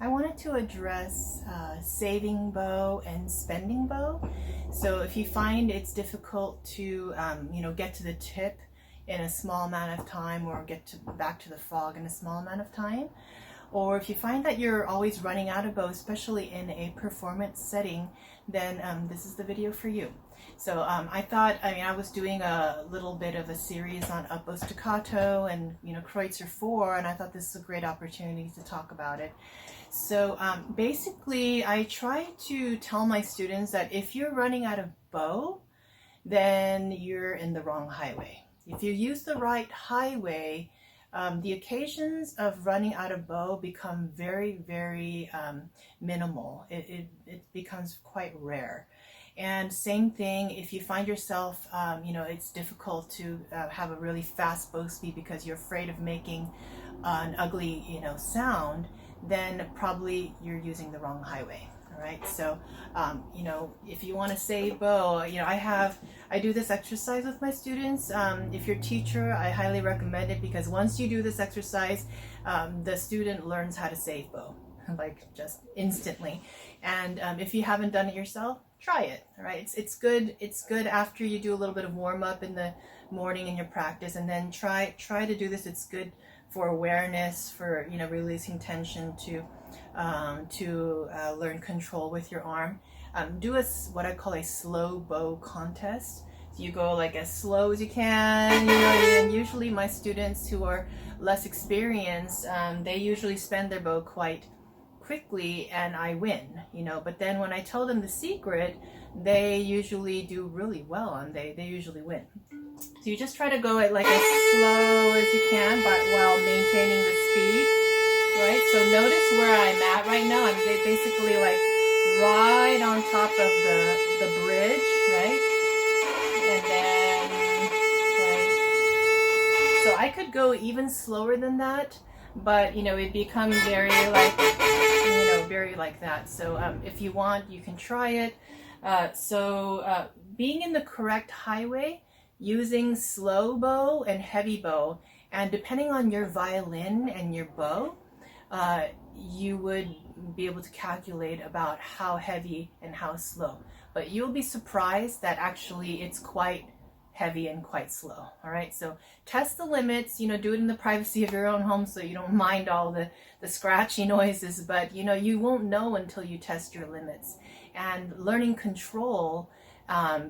I wanted to address saving bow and spending bow. So if you find it's difficult to get to the tip in a small amount of time, or back to the frog in a small amount of time, or if you find that you're always running out of bow, especially in a performance setting, then this is the video for you. So I thought, I was doing a little bit of a series on up bow staccato and Kreutzer 4, and I thought this is a great opportunity to talk about it. So basically, I try to tell my students that if you're running out of bow, then you're in the wrong highway. If you use the right highway, the occasions of running out of bow become very, very minimal. It becomes quite rare. And same thing, if you find yourself, it's difficult to have a really fast bow speed because you're afraid of making an ugly, sound, then probably you're using the wrong highway. All right. So, if you want to save bow, I do this exercise with my students. If you're a teacher, I highly recommend it, because once you do this exercise, the student learns how to save bow, like just instantly. And if you haven't done it yourself, try it. All right. It's good. It's good after you do a little bit of warm up in the morning in your practice, and then try to do this. It's good for awareness, for releasing tension, to learn control with your arm. Do what I call a slow bow contest. So you go like as slow as you can, and usually my students who are less experienced, they usually spend their bow quite quickly and I win, but then when I tell them the secret, they usually do really well and they usually win. So you just try to go at like as slow as you can, but while maintaining the speed, right? So notice where I'm at right now. I'm basically like right on top of the bridge, right? And then, right? So I could go even slower than that, but it becomes very like, very like that. So if you want, you can try it. Being in the correct highway, using slow bow and heavy bow, and depending on your violin and your bow, you would be able to calculate about how heavy and how slow. But you'll be surprised that actually it's quite heavy and quite slow. All right, so test the limits, do it in the privacy of your own home so you don't mind all the scratchy noises, but you won't know until you test your limits. And learning control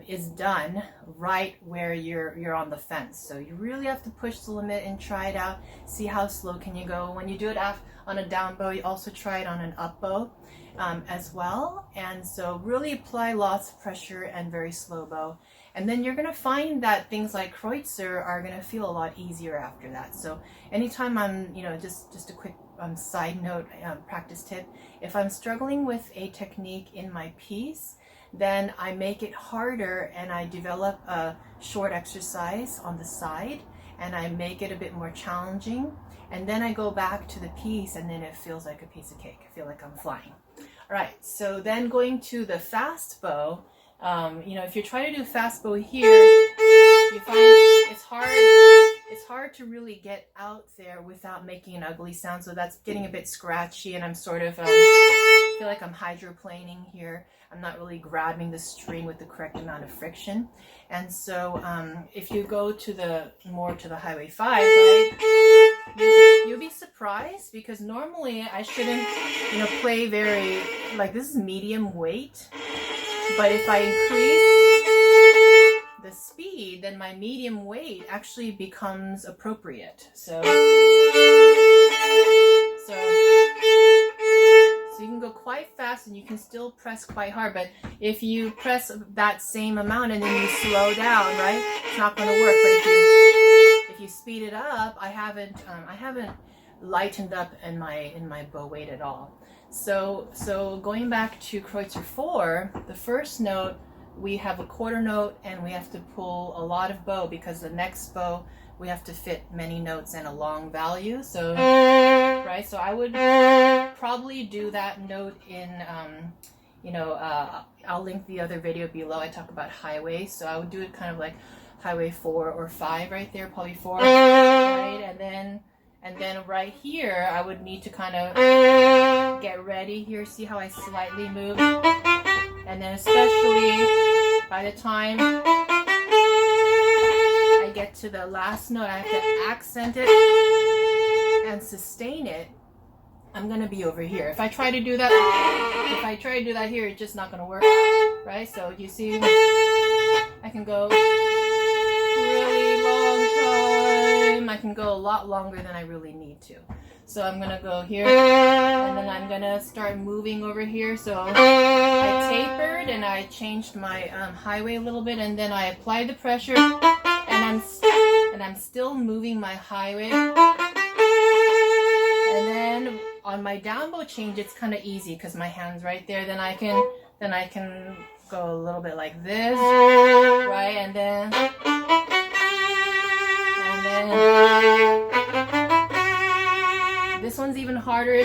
is done right where you're on the fence. So you really have to push the limit and try it out, see how slow can you go. When you do it on a down bow, you also try it on an up bow as well. And so really apply lots of pressure and very slow bow. And then you're going to find that things like Kreutzer are going to feel a lot easier after that. So anytime I'm, just a quick side note, practice tip, if I'm struggling with a technique in my piece, then I make it harder and I develop a short exercise on the side and I make it a bit more challenging. And then I go back to the piece and then it feels like a piece of cake. I feel like I'm flying. All right, so then going to the fast bow, if you're trying to do fast bow here, you find it's hard to really get out there without making an ugly sound. So that's getting a bit scratchy and I'm sort of, feel like I'm hydroplaning here. I'm not really grabbing the string with the correct amount of friction. And so if you go to the highway 5, right, you'll be surprised because normally I shouldn't, play very, like this is medium weight. But if I increase the speed, then my medium weight actually becomes appropriate. So you can go quite fast and you can still press quite hard. But if you press that same amount and then you slow down, right, it's not going to work. But if you speed it up, I haven't lightened up in my bow weight at all. So going back to Kreutzer 4, the first note, we have a quarter note and we have to pull a lot of bow because the next bow we have to fit many notes and a long value. So, right, so I would probably do that note in, I'll link the other video below. I talk about highway, so I would do it kind of like highway 4 or 5 right there, probably 4, right, and then And then right here, I would need to kind of get ready here. See how I slightly move? And then especially by the time I get to the last note, I have to accent it and sustain it. I'm gonna be over here. If I try to do that here, it's just not gonna work, right? So you see, I can go really long time. I can go a lot longer than I really need to. So I'm gonna go here, and then I'm gonna start moving over here. So I tapered and I changed my highway a little bit, and then I applied the pressure, and I'm still moving my highway. And then on my down bow change, it's kind of easy because my hand's right there. Then I can go a little bit like this, right? And then this one's even harder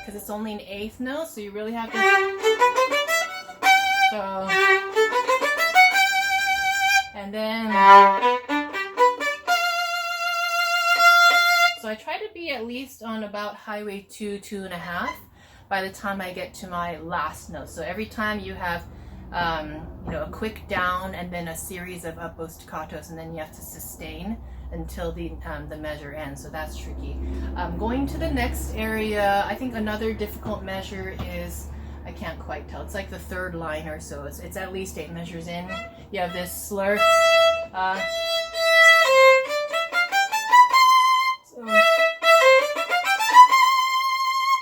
because it's only an eighth note, so you really have to. So, and then. So I try to be at least on about highway 2, 2.5 by the time I get to my last note. So every time you have, a quick down and then a series of up bow staccatos, and then you have to sustain until the measure ends. So that's tricky. Going to the next area, I think another difficult measure is, I can't quite tell. It's like the third line or so. It's at least 8 measures in. You have this slur.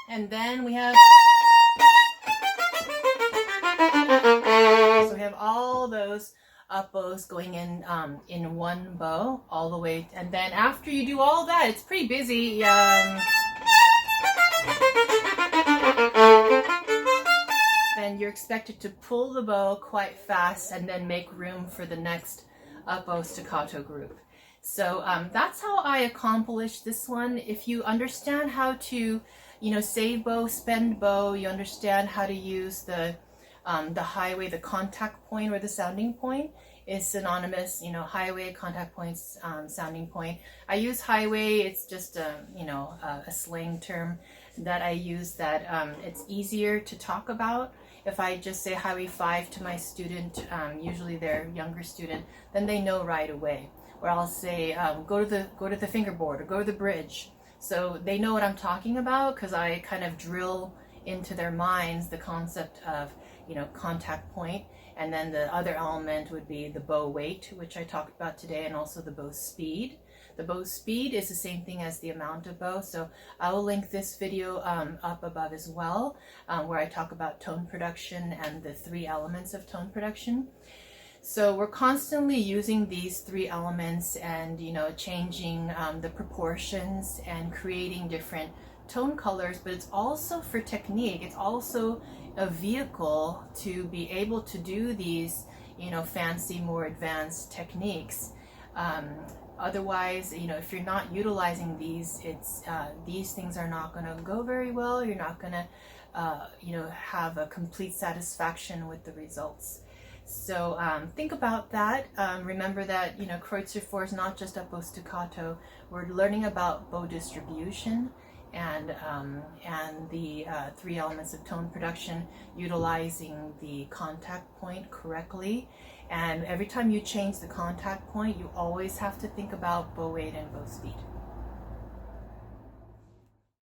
And then we have, so we have all those up bows going in one bow all the way. And then after you do all that, it's pretty busy. Then you're expected to pull the bow quite fast and then make room for the next up bow staccato group. So that's how I accomplished this one. If you understand how to, save bow, spend bow, you understand how to use the highway, the contact point or the sounding point is synonymous, highway, contact points, sounding point. I use highway, it's just a slang term that I use that it's easier to talk about. If I just say highway 5 to my student, usually they're younger student, then they know right away. Or I'll say, go to the fingerboard or go to the bridge. So they know what I'm talking about because I kind of drill into their minds the concept of, contact point. And then the other element would be the bow weight, which I talked about today, and also the bow speed. The bow speed is the same thing as the amount of bow. So I will link this video up above as well, where I talk about tone production and the 3 elements of tone production. So we're constantly using these 3 elements and, changing the proportions and creating different tone colors, but it's also for technique. It's also a vehicle to be able to do these, fancy, more advanced techniques. Otherwise, if you're not utilizing these, these things are not going to go very well. You're not going to, have a complete satisfaction with the results. So think about that. Remember that, Kreutzer 4 is not just up bow staccato. We're learning about bow distribution and the 3 elements of tone production, utilizing the contact point correctly. And every time you change the contact point, you always have to think about bow weight and bow speed.